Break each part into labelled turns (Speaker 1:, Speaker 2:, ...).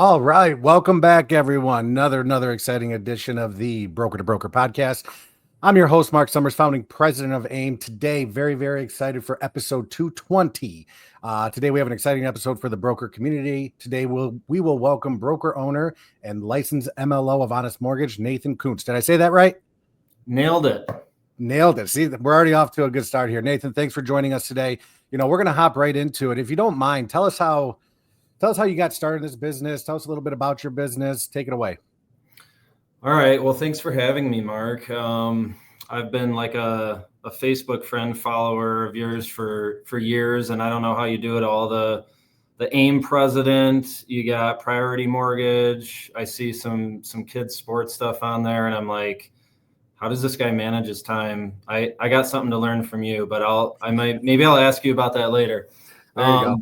Speaker 1: All right. Welcome back, everyone. Another exciting edition of the Broker to Broker podcast. I'm your host, Marc Summers, founding president of AIME. Today, very excited for episode 220. Today, we have an exciting episode for the broker community. Today, we will welcome broker owner and licensed MLO of Honest Mortgage, Nathan Kunst. Did I say that right?
Speaker 2: Nailed it.
Speaker 1: Nailed it. See, we're already off to a good start here. Nathan, thanks for joining us today. We're going to hop right into it. If you don't mind, tell us how you got started in this business. Tell us a little bit about your business. Take it away.
Speaker 2: All right. Well, thanks for having me, Marc. I've been like a Facebook friend follower of yours for years, and I don't know how you do it all. The AIME president, you got Priority Mortgage. I see some kids sports stuff on there, and I'm like, how does this guy manage his time? I got something to learn from you, but maybe I'll ask you about that later.
Speaker 1: There you go.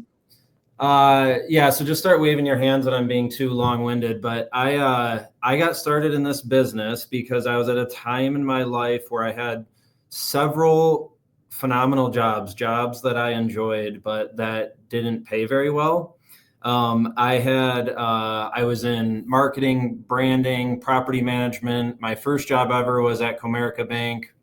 Speaker 2: So just start waving your hands when I'm being too long-winded, but I got started in this business because I was at a time in my life where I had several phenomenal jobs that I enjoyed, but that didn't pay very well. I was in marketing, branding, property management. My first job ever was at Comerica Bank.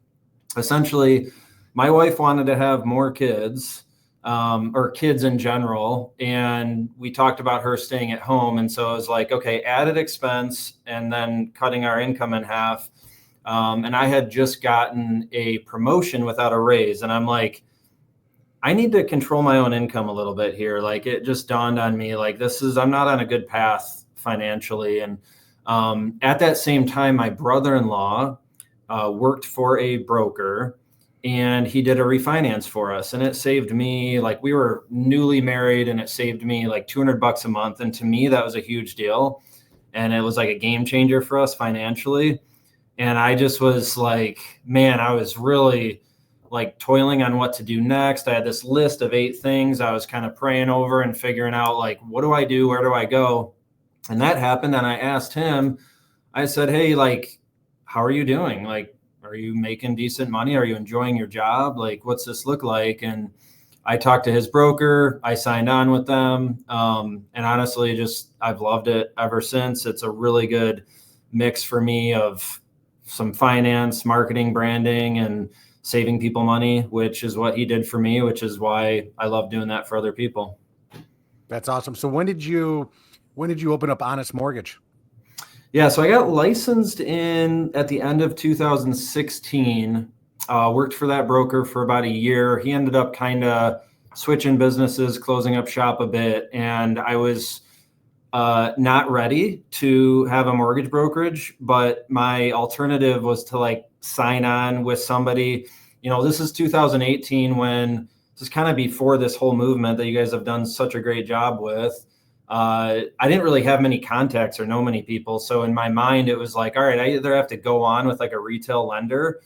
Speaker 2: Essentially, my wife wanted to have more kids. Or kids in general. And we talked about her staying at home. And so I was like, okay, added expense and then cutting our income in half. And I had just gotten a promotion without a raise. And I'm like, I need to control my own income a little bit here. Like it just dawned on me, like I'm not on a good path financially. And at that same time, my brother-in-law worked for a broker. And he did a refinance for us, and it saved me, like we were newly married, and it saved me like $200 a month. And to me, that was a huge deal. And it was like a game changer for us financially. And I just was like, man, I was really like toiling on what to do next. I had this list of 8 things I was kind of praying over and figuring out like, what do I do? Where do I go? And that happened. And I asked him, I said, hey, like, how are you doing? Like, are you making decent money? Are you enjoying your job? Like, what's this look like? And I talked to his broker. I signed on with them. And honestly, I've loved it ever since. It's a really good mix for me of some finance, marketing, branding, and saving people money, which is what he did for me, which is why I love doing that for other people.
Speaker 1: That's awesome. So when did you open up Honest Mortgage?
Speaker 2: Yeah, so I got licensed at the end of 2016, worked for that broker for about a year. He ended up kind of switching businesses, closing up shop a bit. And I was not ready to have a mortgage brokerage, but my alternative was to like sign on with somebody. This is 2018 when this is kind of before this whole movement that you guys have done such a great job with. I didn't really have many contacts or know many people. So in my mind, it was like, all right, I either have to go on with like a retail lender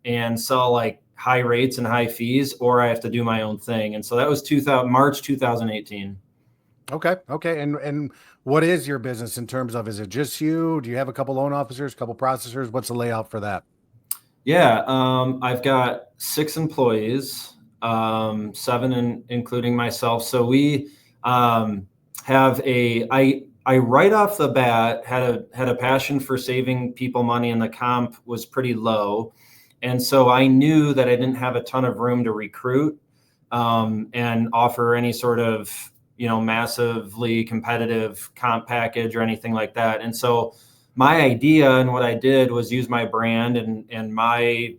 Speaker 2: and sell like high rates and high fees, or I have to do my own thing. And so that was March 2018.
Speaker 1: Okay. And what is your business in terms of, is it just you? Do you have a couple loan officers, a couple processors? What's the layout for that?
Speaker 2: Yeah. I've got 6 employees, 7 including myself. So we, I right off the bat had a passion for saving people money, and the comp was pretty low. And so I knew that I didn't have a ton of room to recruit and offer any sort of, massively competitive comp package or anything like that. And so my idea and what I did was use my brand and my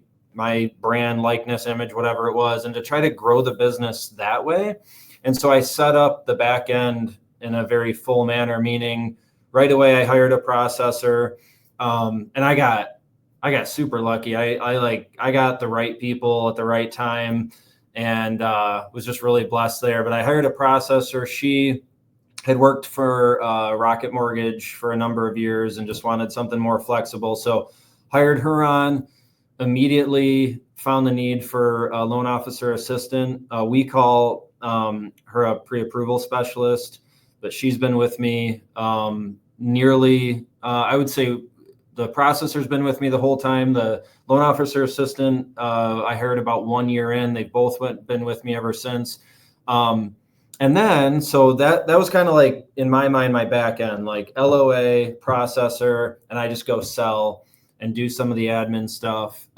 Speaker 2: brand likeness, image, whatever it was, and to try to grow the business that way. And so I set up the back end in a very full manner, meaning right away I hired a processor, and I got super lucky. I got the right people at the right time, and was just really blessed there. But I hired a processor. She had worked for Rocket Mortgage for a number of years and just wanted something more flexible. So hired her on, immediately found the need for a loan officer assistant. We call her a pre-approval specialist. But she's been with me nearly, I would say the processor's been with me the whole time. The loan officer assistant, I hired about 1 year in. They've both been with me ever since. And then, so that was kind of like, in my mind, my back end, like LOA, processor, and I just go sell and do some of the admin stuff.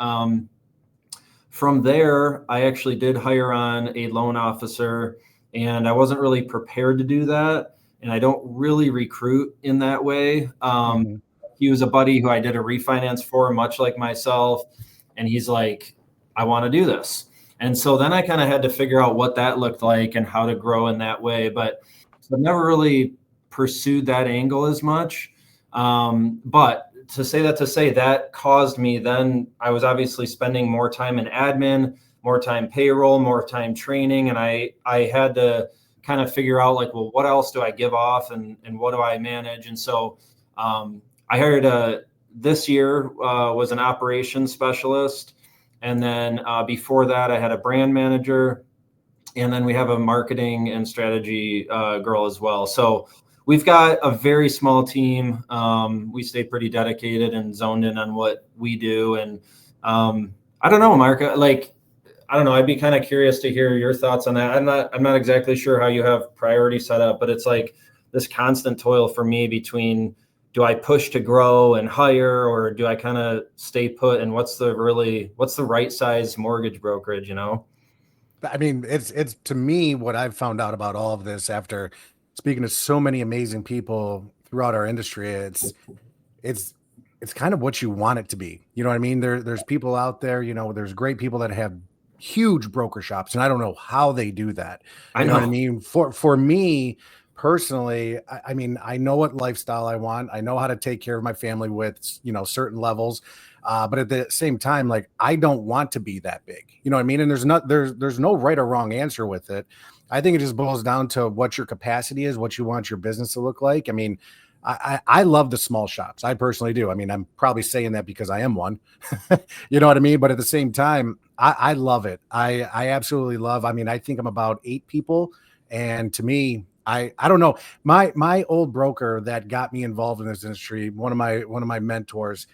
Speaker 2: From there, I actually did hire on a loan officer, and I wasn't really prepared to do that. And I don't really recruit in that way.
Speaker 1: Mhm.
Speaker 2: He was a buddy who I did a refinance for, much like myself. And he's like, I want to do this. And so then I kind of had to figure out what that looked like and how to grow in that way. But I've never really pursued that angle as much. But to say that caused me, then I was obviously spending more time in admin, more time payroll, more time training. And I had to kind of figure out like, well, what else do I give off and what do I manage? And so I hired this year was an operations specialist. And then before that, I had a brand manager. And then we have a marketing and strategy girl as well. So we've got a very small team. We stay pretty dedicated and zoned in on what we do. And I don't know, Mark, like, I don't know. I'd be kind of curious to hear your thoughts on that. I'm not exactly sure how you have priority set up, but it's like this constant toil for me between, do I push to grow and hire, or do I kind of stay put? And what's the right size mortgage brokerage, you know?
Speaker 1: I mean, it's to me what I've found out about all of this after speaking to so many amazing people throughout our industry. It's it's kind of what you want it to be. You know what I mean? There's people out there, there's great people that have huge broker shops, and I don't know how they do that.
Speaker 2: I
Speaker 1: You know what I
Speaker 2: know.
Speaker 1: mean? For me personally, I mean, I know what lifestyle I want. I know how to take care of my family with, certain levels. But at the same time, like I don't want to be that big. You know what I mean? And there's no right or wrong answer with it. I think it just boils down to what your capacity is, what you want your business to look like. I mean, I love the small shops. I personally do. I mean, I'm probably saying that because I am one. You know what I mean? But at the same time, I love it. I absolutely love. I mean, I think I'm about 8 people, and to me, I don't know. My old broker that got me involved in this industry, one of my mentors,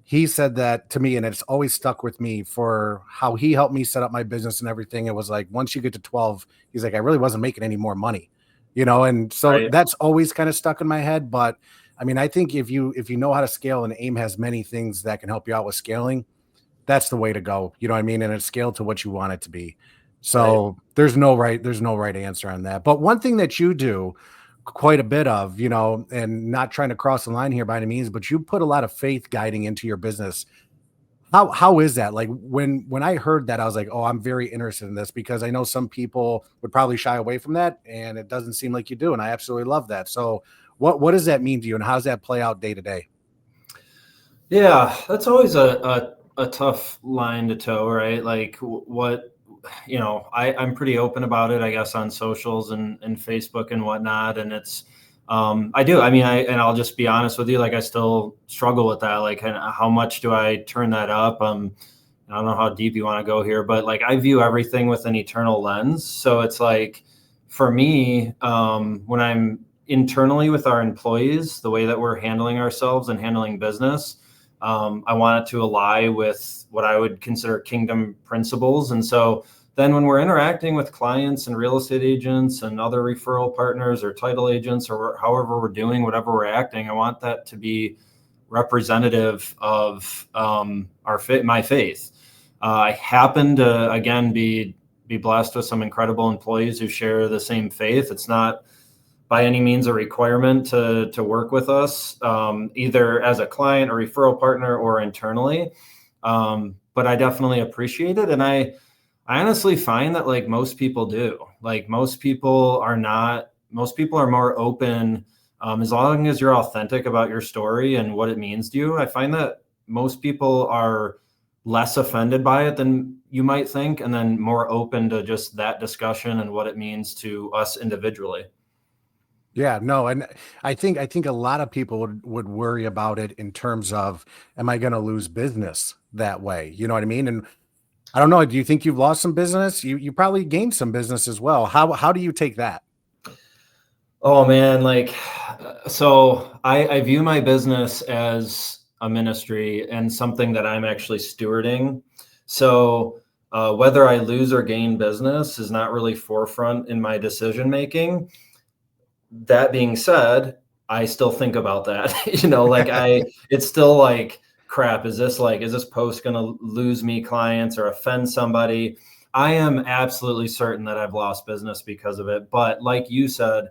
Speaker 1: he said that to me, and it's always stuck with me for how he helped me set up my business and everything. It was like once you get to 12, he's like, I really wasn't making any more money, and so
Speaker 2: Right.
Speaker 1: that's always kind of stuck in my head. But I mean, I think if you know how to scale, and AIME has many things that can help you out with scaling, that's the way to go. You know what I mean? And it's scaled to what you want it to be.
Speaker 2: Right.
Speaker 1: So there's no right answer on that. But one thing that you do quite a bit of, and not trying to cross the line here by any means, but you put a lot of faith guiding into your business. How is that? Like when I heard that, I was like, oh, I'm very interested in this because I know some people would probably shy away from that, and it doesn't seem like you do. And I absolutely love that. So what does that mean to you, and how does that play out day to day?
Speaker 2: Yeah, that's always a tough line to toe, right? Like what, I'm pretty open about it, I guess, on socials and Facebook and whatnot. And it's, I do. I mean, and I'll just be honest with you, like I still struggle with that. Like, and how much do I turn that up? I don't know how deep you want to go here, but like I view everything with an eternal lens. So it's like, for me, when I'm internally with our employees, the way that we're handling ourselves and handling business, I want it to ally with what I would consider kingdom principles. And so then when we're interacting with clients and real estate agents and other referral partners or title agents or however we're doing, whatever we're acting, I want that to be representative of my faith. I happen to, again, be blessed with some incredible employees who share the same faith. It's not by any means a requirement to work with us, either as a client or referral partner or internally. But I definitely appreciate it. And I honestly find that like most people do, like most people are more open, as long as you're authentic about your story and what it means to you. I find that most people are less offended by it than you might think, and then more open to just that discussion and what it means to us individually.
Speaker 1: Yeah, no, and I think a lot of people would worry about it in terms of, am I going to lose business that way? You know what I mean? And I don't know. Do you think you've lost some business? You probably gained some business as well. How do you take that?
Speaker 2: Oh man, like, so I view my business as a ministry and something that I'm actually stewarding. So Whether I lose or gain business is not really forefront in my decision making. That being said, I still think about that. It's still like, crap, is this post going to lose me clients or offend somebody? I am absolutely certain that I've lost business because of it. But like you said,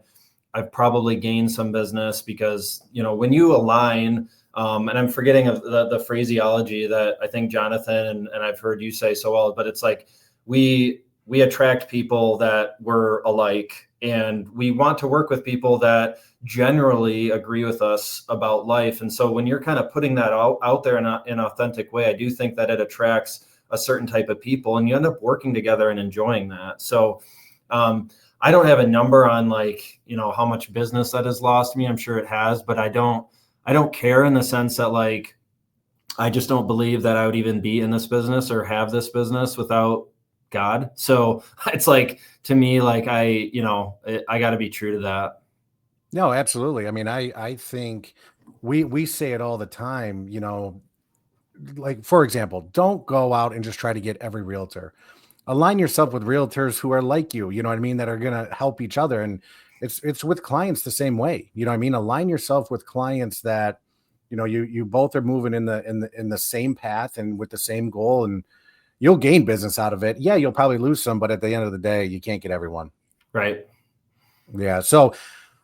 Speaker 2: I've probably gained some business because, when you align, and I'm forgetting of the phraseology that I think Jonathan and I've heard you say so well, but it's like we attract people that we're alike, and we want to work with people that generally agree with us about life. And so when you're kind of putting that out there in an authentic way, I do think that it attracts a certain type of people, and you end up working together and enjoying that. So I don't have a number on how much business that has lost me. I'm sure it has, but I don't care, in the sense that I just don't believe that I would even be in this business or have this business without God. So it's like, to me, I got to be true to that.
Speaker 1: No, absolutely. I mean, I think we say it all the time, like, for example, don't go out and just try to get every realtor. Align yourself with realtors who are like you know what I mean, that are going to help each other. And it's with clients the same way. You know what I mean? Align yourself with clients that, you both are moving in the same path and with the same goal, and you'll gain business out of it. Yeah, you'll probably lose some, but at the end of the day, you can't get everyone.
Speaker 2: Right.
Speaker 1: Yeah. So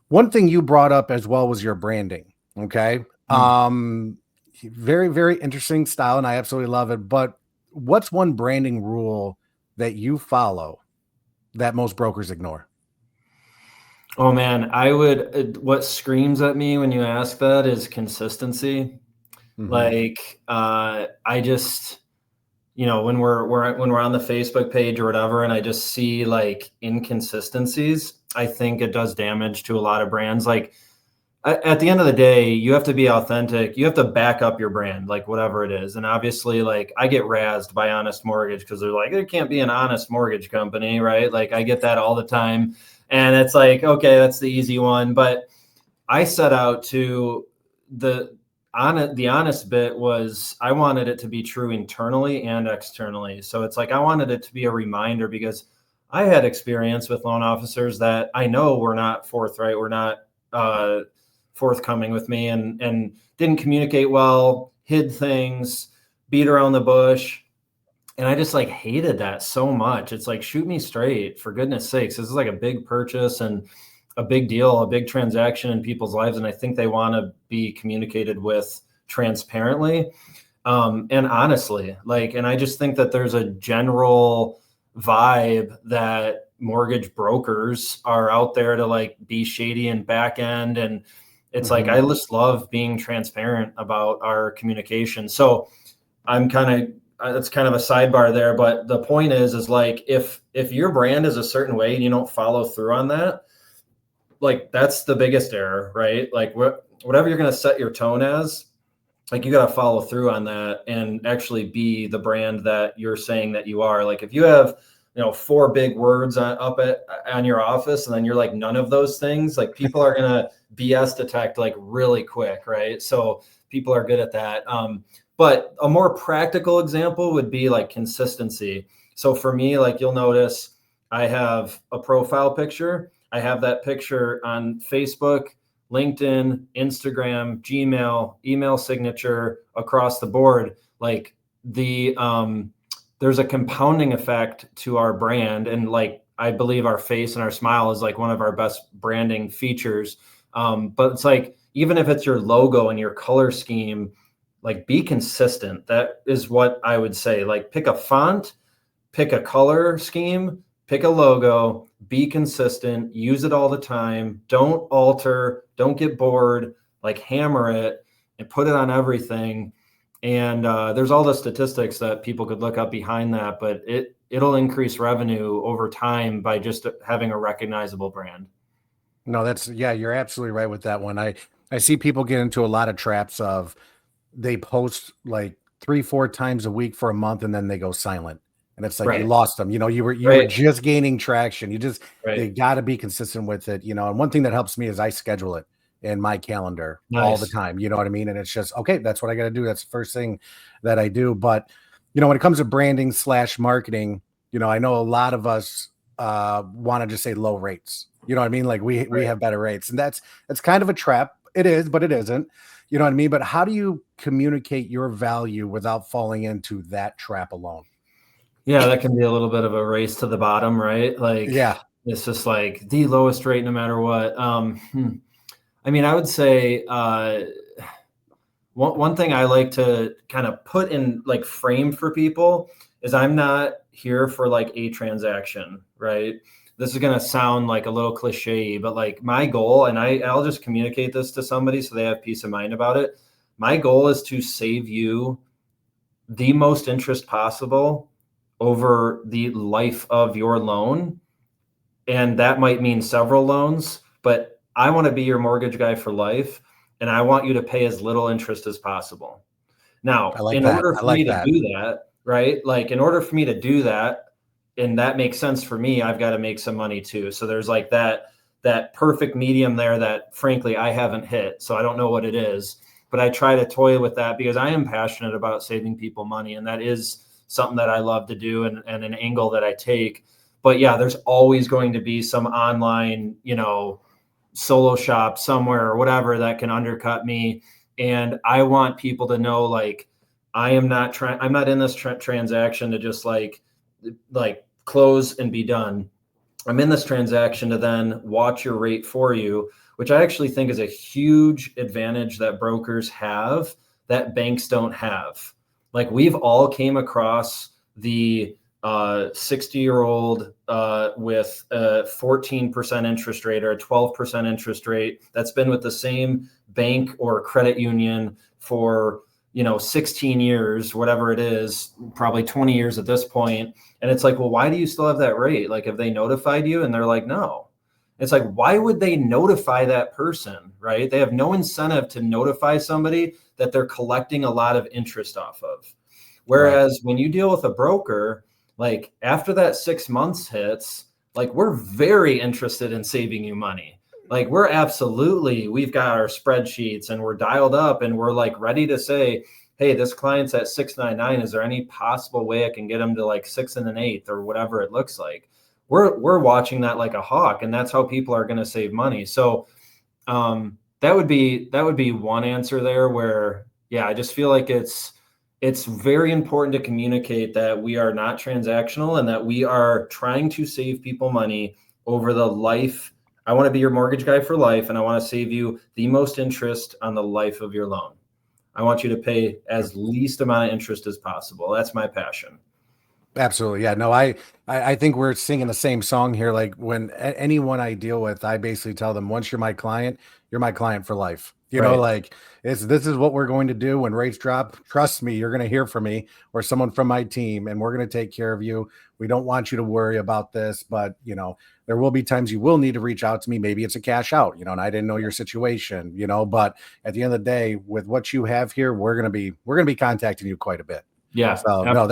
Speaker 1: one thing you brought up as well was your branding. Okay. Very, very interesting style, and I absolutely love it. But what's one branding rule that you follow that most brokers ignore?
Speaker 2: Oh man, what screams at me when you ask that is consistency.
Speaker 1: Mm-hmm.
Speaker 2: I just, when we're on the Facebook page or whatever, and I just see inconsistencies, I think it does damage to a lot of brands. At the end of the day, you have to be authentic. You have to back up your brand, whatever it is. And obviously, I get razzed by Honest Mortgage because they're like, there can't be an honest mortgage company, right? I get that all the time. And it's like, okay, that's the easy one. But I set out to the honest bit was, I wanted it to be true internally and externally. So it's like, I wanted it to be a reminder, because I had experience with loan officers that I know were not forthright, were not forthcoming with me, and didn't communicate well, hid things, beat around the bush. And I just hated that so much. It's like, shoot me straight, for goodness sakes. This is a big purchase and a big deal, a big transaction in people's lives. And I think they want to be communicated with transparently, and honestly, and I just think that there's a general vibe that mortgage brokers are out there to be shady and back end. And it's
Speaker 1: Mm-hmm.
Speaker 2: I just love being transparent about our communication. So I'm that's kind of a sidebar there, but the point is if your brand is a certain way and you don't follow through on that, that's the biggest error, right? Whatever you're going to set your tone as, you got to follow through on that and actually be the brand that you're saying that you are. If you have, 4 big words on your office, and then you're none of those things, people are going to BS detect really quick, right? So people are good at that. But a more practical example would be consistency. So for me, you'll notice I have a profile picture. I have that picture on Facebook, LinkedIn, Instagram, Gmail, email signature, across the board. There's a compounding effect to our brand. And I believe our face and our smile is one of our best branding features. But it's even if it's your logo and your color scheme, be consistent. That is what I would say. Pick a font, pick a color scheme, pick a logo, be consistent, use it all the time. Don't alter, don't get bored, hammer it and put it on everything. And there's all the statistics that people could look up behind that, but it'll increase revenue over time by just having a recognizable brand.
Speaker 1: No, you're absolutely right with that one. I see people get into a lot of traps of, they post 3-4 times a week for a month, and then they go silent. And it's you
Speaker 2: Right.
Speaker 1: lost them. You were
Speaker 2: Right.
Speaker 1: just gaining traction. You
Speaker 2: Right.
Speaker 1: got to be consistent with it. And one thing that helps me is I schedule it in my calendar all the
Speaker 2: Nice.
Speaker 1: time. You know what I mean? And it's just, okay, that's what I got to do. That's the first thing that I do. But when it comes to branding / marketing, I know a lot of us want to just say low rates. You know what I mean? Like we have better rates, and that's kind of a trap. It is, but it isn't. You know what I mean? But how do you communicate your value without falling into that trap alone?
Speaker 2: Yeah, that can be a little bit of a race to the bottom, right? Like
Speaker 1: Yeah,
Speaker 2: it's just like the lowest rate no matter what. I mean, I would say one thing I like to kind of put in like frame for people is I'm not here for like a transaction, right? This is going to sound like a little cliche, but like my goal, and I'll just communicate this to somebody so they have peace of mind about it. My goal is to save you the most interest possible over the life of your loan. And that might mean several loans, but I want to be your mortgage guy for life. And I want you to pay as little interest as possible.
Speaker 1: I
Speaker 2: Now,
Speaker 1: like
Speaker 2: in
Speaker 1: that.
Speaker 2: order
Speaker 1: I
Speaker 2: for me
Speaker 1: like
Speaker 2: to
Speaker 1: that.
Speaker 2: do that, right? Like in order for me to do that, and that makes sense for me, I've got to make some money too. So there's like that perfect medium there that frankly I haven't hit. So I don't know what it is, but I try to toy with that because I am passionate about saving people money. And that is something that I love to do and an angle that I take. But yeah, there's always going to be some online, solo shop somewhere or whatever that can undercut me. And I want people to know, like, I'm not in this transaction to just like close and be done. I'm in this transaction to then watch your rate for you, which I actually think is a huge advantage that brokers have that banks don't have. Like we've all came across the 60-year-old with a 14% interest rate or a 12% interest rate that's been with the same bank or credit union for 16 years, whatever it is, probably 20 years at this point. And it's like, well, why do you still have that rate? Like, have they notified you? And they're like, no. It's like, why would they notify that person, right? They have no incentive to notify somebody that they're collecting a lot of interest off of.
Speaker 1: Right.
Speaker 2: Whereas when you deal with a broker, like after that 6 months hits, like we're very interested in saving you money. Like we've got our spreadsheets and we're dialed up and we're like ready to say, hey, this client's at 699. Is there any possible way I can get them to like 6 1/8 or whatever it looks like? We're watching that like a hawk, and that's how people are going to save money. So that would be one answer there where, yeah, I just feel like it's very important to communicate that we are not transactional and that we are trying to save people money over the life. I want to be your mortgage guy for life, and I want to save you the most interest on the life of your loan. I want you to pay as least amount of interest as possible. That's my passion.
Speaker 1: Absolutely. Yeah. No, I think we're singing the same song here. Like when anyone I deal with, I basically tell them, once you're my client for life.
Speaker 2: Right.
Speaker 1: Like this is what we're going to do when rates drop. Trust me, you're going to hear from me or someone from my team, and we're going to take care of you. We don't want you to worry about this, but there will be times you will need to reach out to me. Maybe it's a cash out, and I didn't know your situation, but at the end of the day, with what you have here, we're going to be contacting you quite a bit.
Speaker 2: Yeah.
Speaker 1: So no,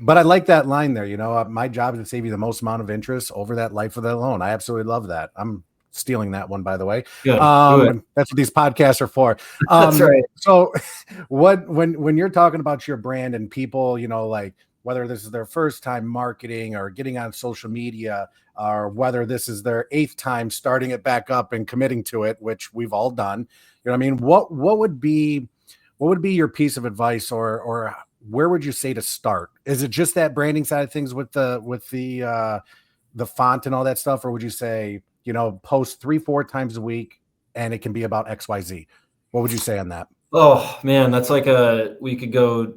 Speaker 1: but I like that line there. My job is to save you the most amount of interest over that life of that loan. I absolutely love that. I'm stealing that one, by the way.
Speaker 2: Good. Do it.
Speaker 1: That's what these podcasts are for.
Speaker 2: That's right.
Speaker 1: So when you're talking about your brand and people, like whether this is their first time marketing or getting on social media, or whether this is their 8th time starting it back up and committing to it, which we've all done, what I mean? What would be your piece of advice, or where would you say to start? Is it just that branding side of things with the font and all that stuff? Or would you say, post 3-4 times a week and it can be about XYZ? What would you say on that?
Speaker 2: Oh man, that's like we could go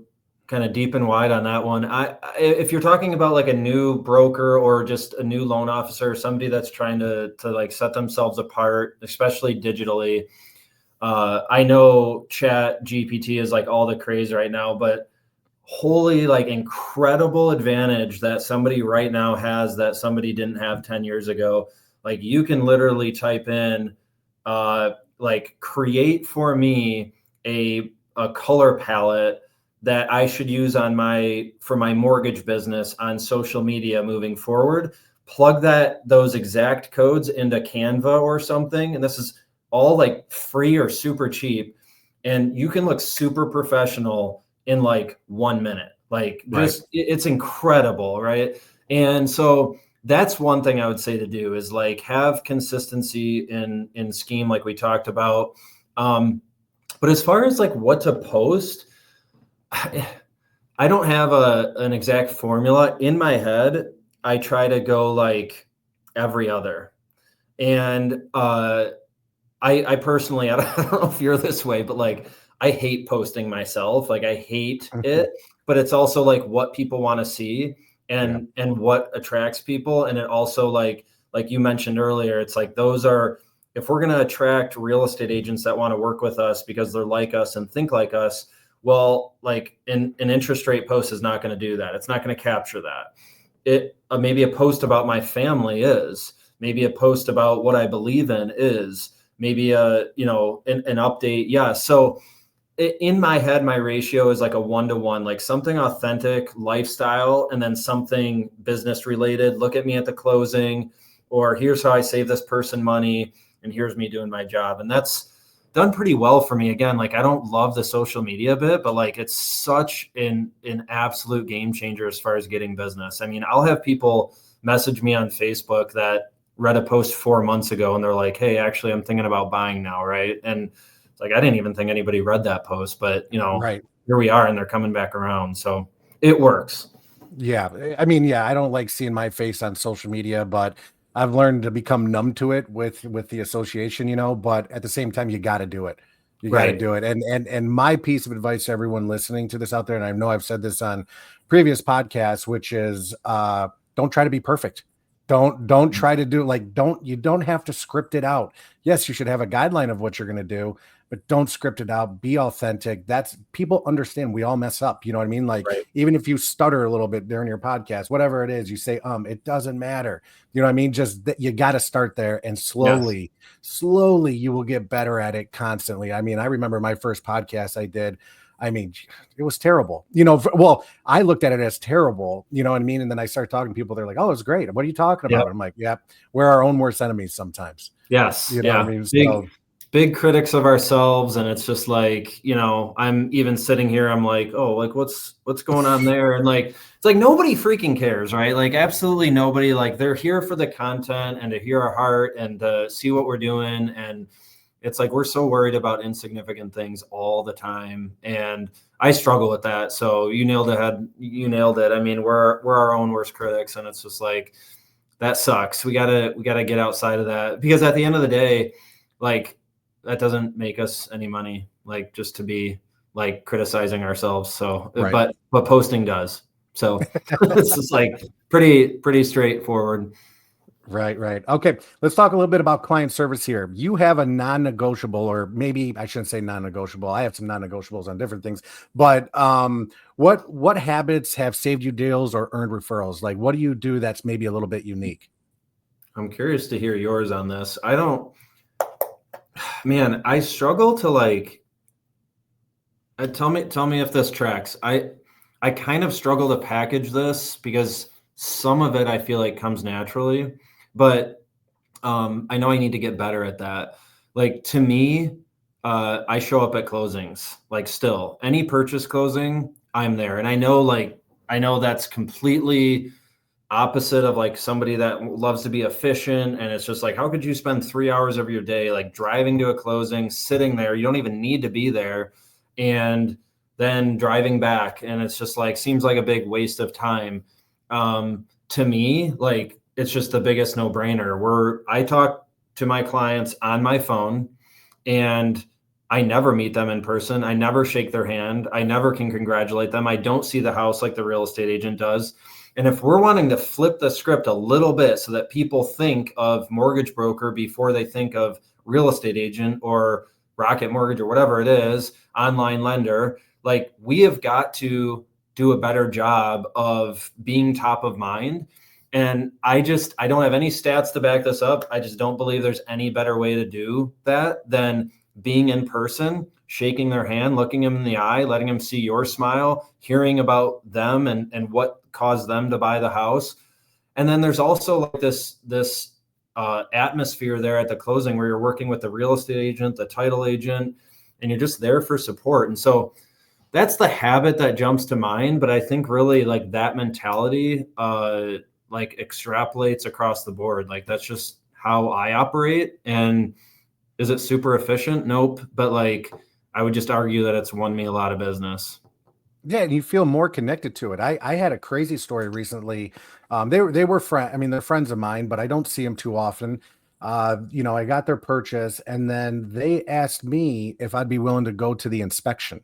Speaker 2: kind of deep and wide on that one. If you're talking about like a new broker or just a new loan officer, somebody that's trying to like set themselves apart, especially digitally, I know Chat GPT is like all the craze right now, but wholly like incredible advantage that somebody right now has that somebody didn't have 10 years ago. Like you can literally type in like create for me a color palette that I should use for my mortgage business on social media moving forward. Plug those exact codes into Canva or something, and this is all like free or super cheap, and you can look super professional in like 1 minute. Like just it's incredible, right? And so that's one thing I would say to do is like have consistency in scheme, like we talked about. But as far as like what to post, I don't have an exact formula in my head. I try to go like every other. And I personally, I don't know if you're this way, but like I hate posting myself. Like I hate it, but it's also like what people want to see and what attracts people. And it also like you mentioned earlier, it's like those are, if we're going to attract real estate agents that want to work with us because they're like us and think like us, well, like an interest rate post is not going to do that. It's not going to capture that. It maybe a post about my family is, maybe a post about what I believe in is, maybe an update. Yeah. So in my head, my ratio is like a 1-to-1, like something authentic lifestyle, and then something business related. Look at me at the closing, or here's how I save this person money, and here's me doing my job. And that's done pretty well for me. Again, like I don't love the social media bit, but like it's such an absolute game changer as far as getting business. I mean, I'll have people message me on Facebook that read a post 4 months ago and they're like, hey, actually I'm thinking about buying now. Right. And it's like, I didn't even think anybody read that post, but here we are and they're coming back around. So it works.
Speaker 1: Yeah. I mean, yeah, I don't like seeing my face on social media, but I've learned to become numb to it with the association, but at the same time, you got to do it. You got to do it. And my piece of advice to everyone listening to this out there, and I know I've said this on previous podcasts, which is don't try to be perfect. Don't try to do you don't have to script it out. Yes, you should have a guideline of what you're going to do, but don't script it out. Be authentic. That's, people understand we all mess up. You know what I mean? Like even if you stutter a little bit during your podcast, whatever it is, you say, it doesn't matter. You know what I mean? Just you got to start there, and slowly you will get better at it constantly. I mean, I remember my first podcast I did. I mean, it was terrible. Well, I looked at it as terrible, you know what I mean? And then I started talking to people. They're like, oh, it's great. What are you talking about? I'm like, yeah, we're our own worst enemies sometimes.
Speaker 2: Yes.
Speaker 1: You know what I mean?
Speaker 2: Big critics of ourselves. And it's just like, I'm even sitting here, I'm like, oh, like what's going on there? And like, it's like nobody freaking cares, right? Like absolutely nobody. Like they're here for the content and to hear our heart and to see what we're doing. And it's like we're so worried about insignificant things all the time, and I struggle with that. So you nailed it. I mean, we're our own worst critics, and it's just like that sucks. We gotta get outside of that, because at the end of the day, like that doesn't make us any money. Like just to be like criticizing ourselves. So, but posting does. So it's just like pretty straightforward.
Speaker 1: Right. Okay. Let's talk a little bit about client service here. You have a non-negotiable, or maybe I shouldn't say non-negotiable. I have some non-negotiables on different things, but what habits have saved you deals or earned referrals? Like, what do you do that's maybe a little bit unique?
Speaker 2: I'm curious to hear yours on this. I struggle to like, tell me if this tracks. I kind of struggle to package this because some of it I feel like comes naturally, but I know I need to get better at that. Like to me, I show up at closings, like still any purchase closing, I'm there. And I know that's completely opposite of like somebody that loves to be efficient. And it's just like, how could you spend 3 hours of your day, like driving to a closing, sitting there, you don't even need to be there, and then driving back. And it's just like, seems like a big waste of time. To me, like, it's just the biggest no-brainer. I talk to my clients on my phone, and I never meet them in person. I never shake their hand. I never can congratulate them. I don't see the house like the real estate agent does. And if we're wanting to flip the script a little bit so that people think of mortgage broker before they think of real estate agent or Rocket Mortgage or whatever it is, online lender, like we have got to do a better job of being top of mind. And I don't have any stats to back this up. I just don't believe there's any better way to do that than being in person, shaking their hand, looking them in the eye, letting them see your smile, hearing about them and what caused them to buy the house. And then there's also like this atmosphere there at the closing where you're working with the real estate agent, the title agent, and you're just there for support. And so that's the habit that jumps to mind. But I think really like that mentality, like extrapolates across the board. Like that's just how I operate. And is it super efficient? Nope. But like, I would just argue that it's won me a lot of business.
Speaker 1: Yeah, and you feel more connected to it. I had a crazy story recently. They were friend. I mean, they're friends of mine, but I don't see them too often. I got their purchase, and then they asked me if I'd be willing to go to the inspection.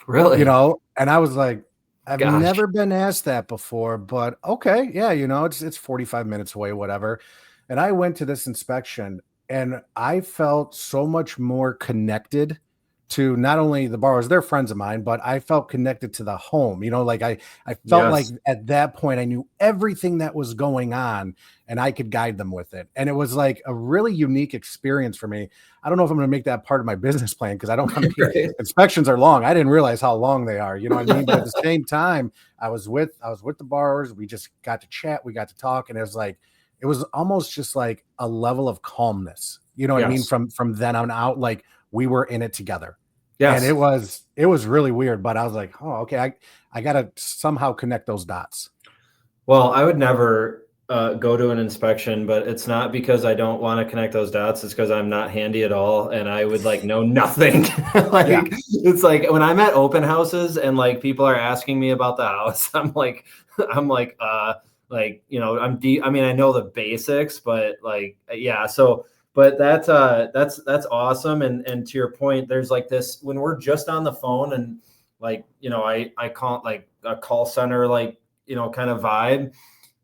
Speaker 2: Really?
Speaker 1: And I was like, I've
Speaker 2: Gosh.
Speaker 1: never been asked that before, but okay, yeah, it's 45 minutes away, whatever. And I went to this inspection and I felt so much more connected to not only the borrowers, they're friends of mine, but I felt connected to the home. Like I felt like
Speaker 2: Yes.
Speaker 1: at that point I knew everything that was going on and I could guide them with it. And it was like a really unique experience for me. I don't know if I'm going to make that part of my business plan because I don't want to be
Speaker 2: Right.
Speaker 1: inspections are long. I didn't realize how long they are. You know what I mean? But at the same time, I was with the borrowers. We just got to chat. We got to talk, and it was almost just like a level of calmness. You know what I mean?
Speaker 2: Yes.
Speaker 1: From then on out, like we were in it together, and it
Speaker 2: Yes.
Speaker 1: was it was really weird. But I was like, oh, okay, I got to somehow connect those dots.
Speaker 2: Well, I would never go to an inspection, but it's not because I don't want to connect those dots. It's because I'm not handy at all, and I would like know nothing.
Speaker 1: Yeah,
Speaker 2: Like it's like when I'm at open houses and like people are asking me about the house, I'm like, I'm deep. I mean, I know the basics, but like, yeah. So, but that's awesome. And to your point, there's like this when we're just on the phone and like, I call it like a call center, like kind of vibe.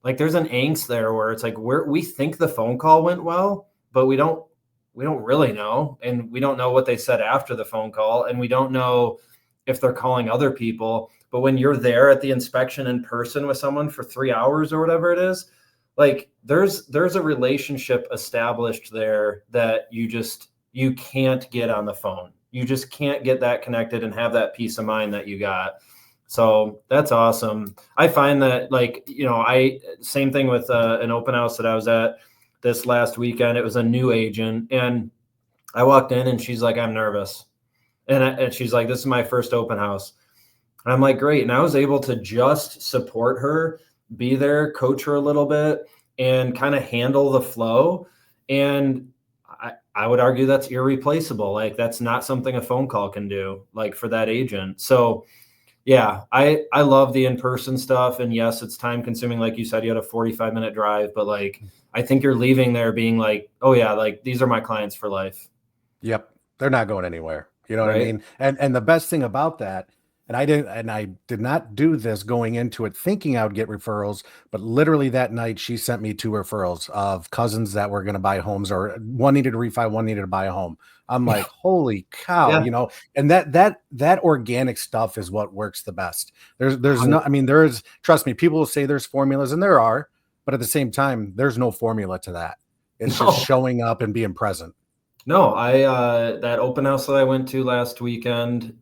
Speaker 2: Like there's an angst there where it's like we think the phone call went well, but we don't really know, and we don't know what they said after the phone call, and we don't know if they're calling other people. But when you're there at the inspection in person with someone for 3 hours or whatever it is, like there's a relationship established there that you can't get on the phone. You just can't get that connected and have that peace of mind that you got. So that's awesome. I find that like, same thing with an open house that I was at this last weekend. It was a new agent and I walked in and she's like, I'm nervous. And she's like, this is my first open house. And I'm like, great. And I was able to just support her, be there, coach her a little bit and kind of handle the flow. And I would argue that's irreplaceable. Like that's not something a phone call can do, like for that agent. So yeah, I love the in-person stuff. And yes, it's time consuming. Like you said, you had a 45-minute drive, but like, I think you're leaving there being like, oh yeah, like these are my clients for life.
Speaker 1: yep, they're not going anywhere. You know what I
Speaker 2: Right.
Speaker 1: mean? And the best thing about that, and I did not do this going into it thinking I would get referrals, but literally that night she sent me two referrals of cousins that were going to buy homes, or one needed to refi, one needed to buy a home. I'm like, holy cow,
Speaker 2: Yeah.
Speaker 1: and that organic stuff is what works the best. There's no, I mean, trust me, people will say there's formulas, and there are, but at the same time, there's no formula to that. It's just
Speaker 2: No,
Speaker 1: showing up and being present.
Speaker 2: no, that open house that I went to last weekend,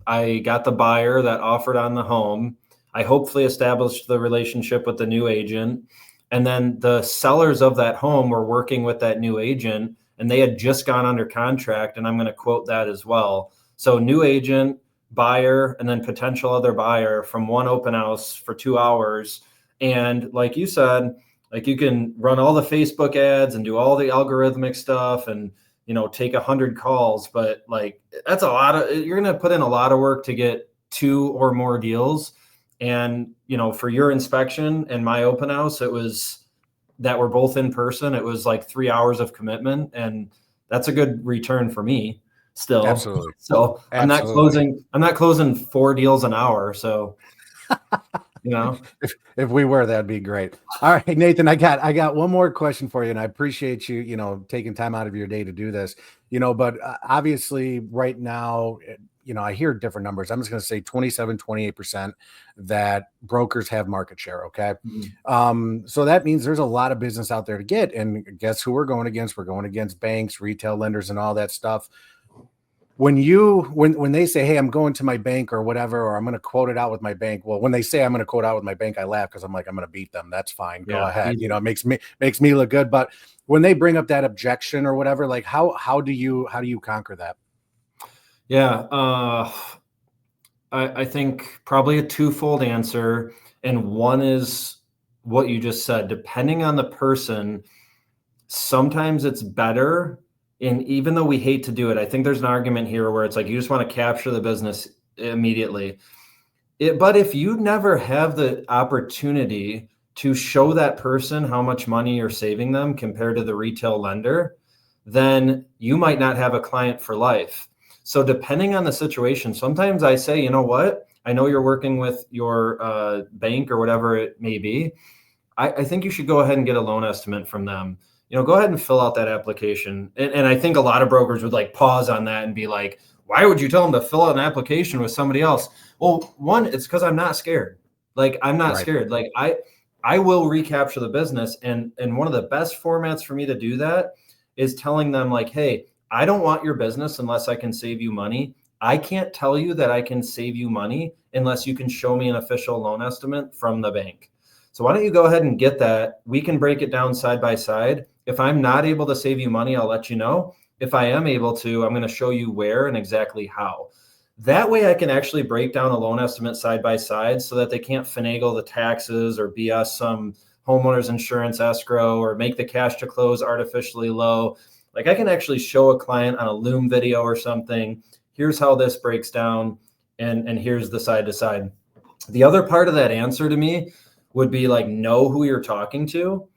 Speaker 2: I got the buyer that offered on the home. I hopefully established the relationship with the new agent. And then the sellers of that home were working with that new agent and they had just gone under contract. And I'm going to quote that as well. So, new agent, buyer, and then potential other buyer from one open house for 2 hours. And like you said, like you can run all the Facebook ads and do all the algorithmic stuff and take 100 calls, but like that's you're going to put in a lot of work to get two or more deals. And for your inspection and my open house, it was that we're both in person. It was like 3 hours of commitment, and that's a good return for me still.
Speaker 1: Absolutely.
Speaker 2: So
Speaker 1: Absolutely.
Speaker 2: I'm not closing 4 deals an hour. So, you know,
Speaker 1: If we were, that'd be great. All right, Nathan, I got one more question for you, and I appreciate you, taking time out of your day to do this. But obviously, right now, I hear different numbers. I'm just going to say 27, 28% that brokers have market share. Okay.
Speaker 2: Mhm.
Speaker 1: So that means there's a lot of business out there to get. And guess who we're going against? We're going against banks, retail lenders, and all that stuff. When they say, hey, I'm going to my bank or whatever, or I'm going to quote it out with my bank, well, when they say I'm going to quote out with my bank, I laugh because I'm like, I'm going to beat them. That's fine, go
Speaker 2: Yeah,
Speaker 1: ahead.
Speaker 2: easy.
Speaker 1: It makes me look good. But when they bring up that objection or whatever, like how do you conquer that?
Speaker 2: Yeah. I think probably a twofold answer. And one is what you just said. Depending on the person, sometimes it's better. And even though we hate to do it, I think there's an argument here where it's like you just want to capture the business immediately. But if you never have the opportunity to show that person how much money you're saving them compared to the retail lender, then you might not have a client for life. So depending on the situation, sometimes I say, you know what? I know you're working with your bank or whatever it may be. I think you should go ahead and get a loan estimate from them. Go ahead and fill out that application. And I think a lot of brokers would like pause on that and be like, why would you tell them to fill out an application with somebody else? Well, one, it's because I'm not scared. Like, I'm not scared. Like, I will recapture the business. And one of the best formats for me to do that is telling them like, hey, I don't want your business unless I can save you money. I can't tell you that I can save you money unless you can show me an official loan estimate from the bank. So why don't you go ahead and get that? We can break it down side by side. If I'm not able to save you money, I'll let you know. If I am able to, I'm going to show you where and exactly how. That way I can actually break down a loan estimate side by side so that they can't finagle the taxes or BS some homeowner's insurance escrow or make the cash to close artificially low. Like, I can actually show a client on a Loom video or something, here's how this breaks down, and here's the side to side. The other part of that answer to me would be like, know who you're talking to,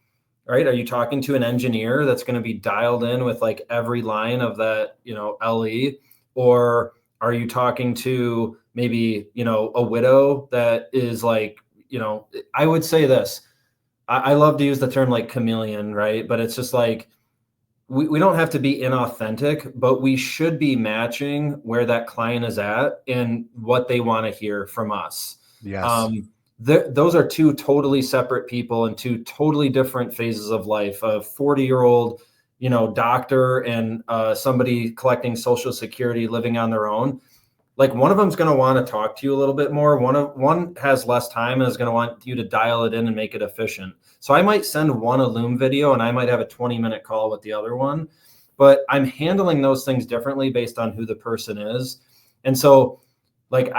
Speaker 2: right? Are you talking to an engineer that's going to be dialed in with like every line of that, LE? Or are you talking to maybe, a widow that is like, I would say this, I love to use the term like chameleon, right? But it's just like, we don't have to be inauthentic, but we should be matching where that client is at and what they want to hear from us.
Speaker 1: Yes.
Speaker 2: Those are two totally separate people and two totally different phases of life. A 40-year-old, doctor and somebody collecting Social Security living on their own. Like, one of them is going to want to talk to you a little bit more. One has less time and is going to want you to dial it in and make it efficient. So I might send one a Loom video and I might have a 20-minute call with the other one, but I'm handling those things differently based on who the person is. And so, like,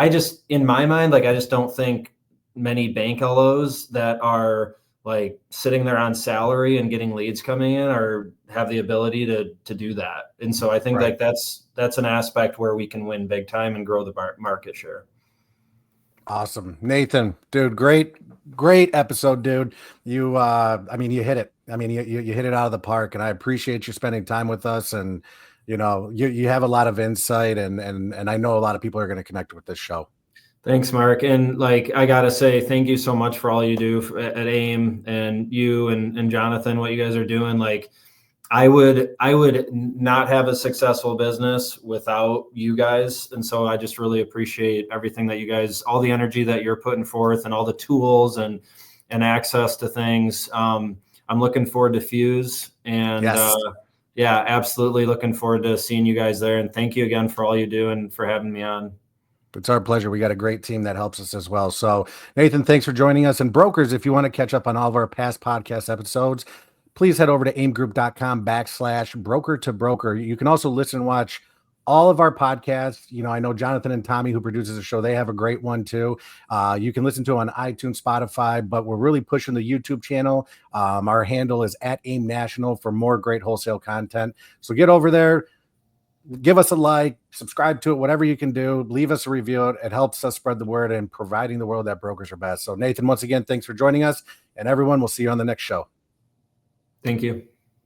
Speaker 2: in my mind, like, I just don't think many bank LOs that are like sitting there on salary and getting leads coming in or have the ability to do that. And so I think like that's an aspect where we can win big time and grow the market share.
Speaker 1: Awesome. Nathan, dude, great episode, dude. You you hit it. You hit it out of the park, and I appreciate you spending time with us. And you have a lot of insight, and I know a lot of people are going to connect with this show.
Speaker 2: Thanks, Mark. And like, I got to say, thank you so much for all you do at AIME, and you and Jonathan, what you guys are doing. Like, I would not have a successful business without you guys. And so I just really appreciate everything that you guys, all the energy that you're putting forth and all the tools and access to things. I'm looking forward to Fuse, and
Speaker 1: yes.
Speaker 2: Yeah, absolutely looking forward to seeing you guys there. And thank you again for all you do and for having me on.
Speaker 1: It's our pleasure. We got a great team that helps us as well. So, Nathan, thanks for joining us. And brokers, if you want to catch up on all of our past podcast episodes, please head over to aimgroup.com/broker to broker. You can also listen and watch all of our podcasts. I know Jonathan and Tommy, who produces the show, they have a great one too. You can listen to it on iTunes, Spotify, but we're really pushing the YouTube channel. Our handle is @AIME National for more great wholesale content. So get over there. Give us a like, subscribe to it, whatever you can do. Leave us a review. It helps us spread the word and providing the world that brokers are best. So, Nathan, once again, thanks for joining us. And everyone, we'll see you on the next show.
Speaker 2: Thank you.